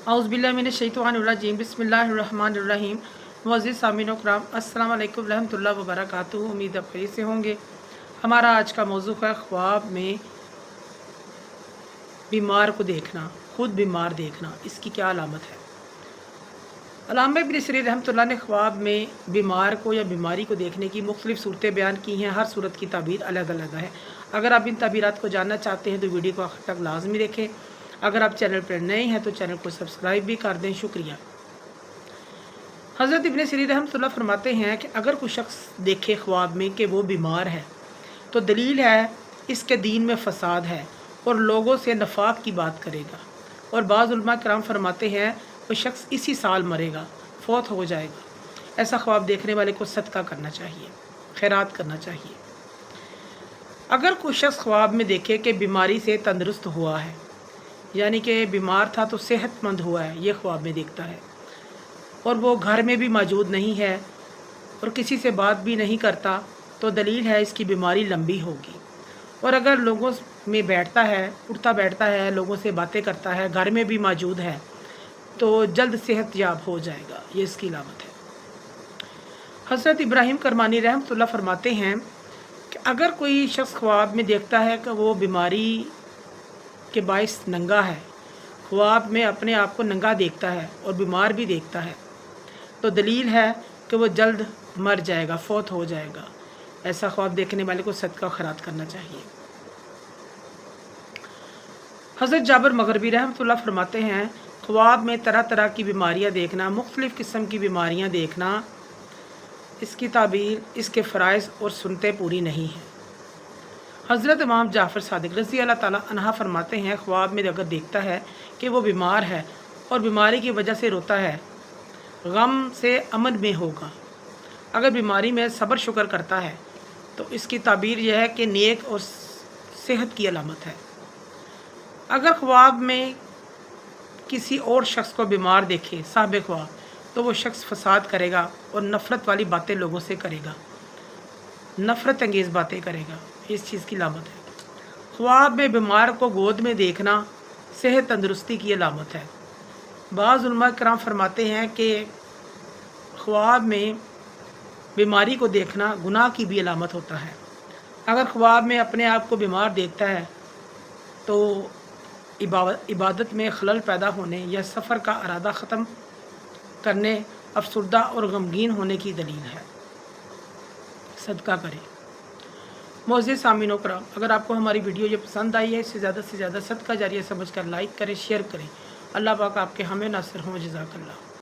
औज़ुबिल्लाहिमिनश्शैतानिर्रजीम बिस्मिल्लाहिर्रहमानिर्रहीम। मुअज़्ज़िज़ सामीन कराम, अस्सलाम वालेकुम रहमतुल्लाहि व बरकातुहू। उम्मीद है खैरियत से होंगे। हमारा आज का मौजू है ख्वाब में बीमार को देखना, खुद बीमार देखना, इसकी क्या अलामत है। अल्लामा इब्न सिरीन रहमतुल्लाह ने ख्वाब में बीमार को या बीमारी को देखने की मुख्तलिफ सूरतें बयान की हैं। हर सूरत की ताबीर अलग अलग है। अगर आप इन ताबीरात को जानना चाहते हैं तो वीडियो को आखिर तक लाजमी देखें। अगर आप चैनल पर नए हैं तो चैनल को सब्सक्राइब भी कर दें। शुक्रिया। हज़रत इब्न सिरीन रहमतुल्लाह फरमाते हैं कि अगर कोई शख्स देखे ख्वाब में कि वो बीमार है तो दलील है इसके दीन में फ़साद है और लोगों से नफाक की बात करेगा। और बाज़ उलमा किराम फरमाते हैं वो शख्स इसी साल मरेगा, फौत हो जाएगा। ऐसा ख्वाब देखने वाले को सदका करना चाहिए, खैरात करना चाहिए। अगर कोई शख्स ख्वाब में देखे कि बीमारी से तंदुरुस्त हुआ है, यानी कि बीमार था तो सेहतमंद हुआ है, ये ख्वाब में देखता है, और वो घर में भी मौजूद नहीं है और किसी से बात भी नहीं करता, तो दलील है इसकी बीमारी लंबी होगी। और अगर लोगों में बैठता है, उठता बैठता है, लोगों से बातें करता है, घर में भी मौजूद है, तो जल्द सेहतयाब हो जाएगा, ये इसकी अलामत है। हज़रत इब्राहीम करमानी रहमतुल्लाह फरमाते हैं कि अगर कोई शख्स ख्वाब में देखता है कि वो बीमारी के बाइस नंगा है, ख्वाब में अपने आप को नंगा देखता है और बीमार भी देखता है, तो दलील है कि वो जल्द मर जाएगा, फौत हो जाएगा। ऐसा ख्वाब देखने वाले को सदका खैरात करना चाहिए। हज़रत जाबिर मग़रिबी रहमतुल्लाह फरमाते हैं ख्वाब में तरह तरह की बीमारियां देखना, मुख्तलिफ़ किस्म की बीमारियां देखना, इसकी ताबीर, इसके फ़राइज़ और सुनते पूरी नहीं है। हज़रत इमाम जाफ़र सादिक़ रज़ी अल्लाह ताला अन्हा फरमाते हैं ख्वाब में अगर देखता है कि वो बीमार है और बीमारी की वजह से रोता है, गम से अमन में होगा। अगर बीमारी में सब्र शुक्र करता है तो इसकी ताबीर यह है कि नेक और सेहत की अलामत है। अगर ख्वाब में किसी और शख्स को बीमार देखे साहिब ख्वाब, तो वो शख्स फसाद करेगा और नफ़रत वाली बातें लोगों से करेगा, नफ़रत अंगेज़ बातें करेगा, इस चीज़ की अलामत है। ख्वाब में बीमार को गोद में देखना सेहत तंदुरुस्ती की अलामत है। बाज़ उलमा किराम फरमाते हैं कि ख्वाब में बीमारी को देखना गुनाह की भी अलामत होता है। अगर ख्वाब में अपने आप को बीमार देखता है तो इबादत में खलल पैदा होने या सफ़र का इरादा ख़त्म करने, अफसरदा और गमगीन होने की दलील है। सदका करें। मुअज़्ज़िज़ सामीन कराम, अगर आपको हमारी वीडियो ये पसंद आई है, इसे ज़्यादा से ज़्यादा सदका जारिया समझकर लाइक करें, शेयर करें। अल्लाह पाक आपके हमें नासिर हों। जज़ाकल्लाह।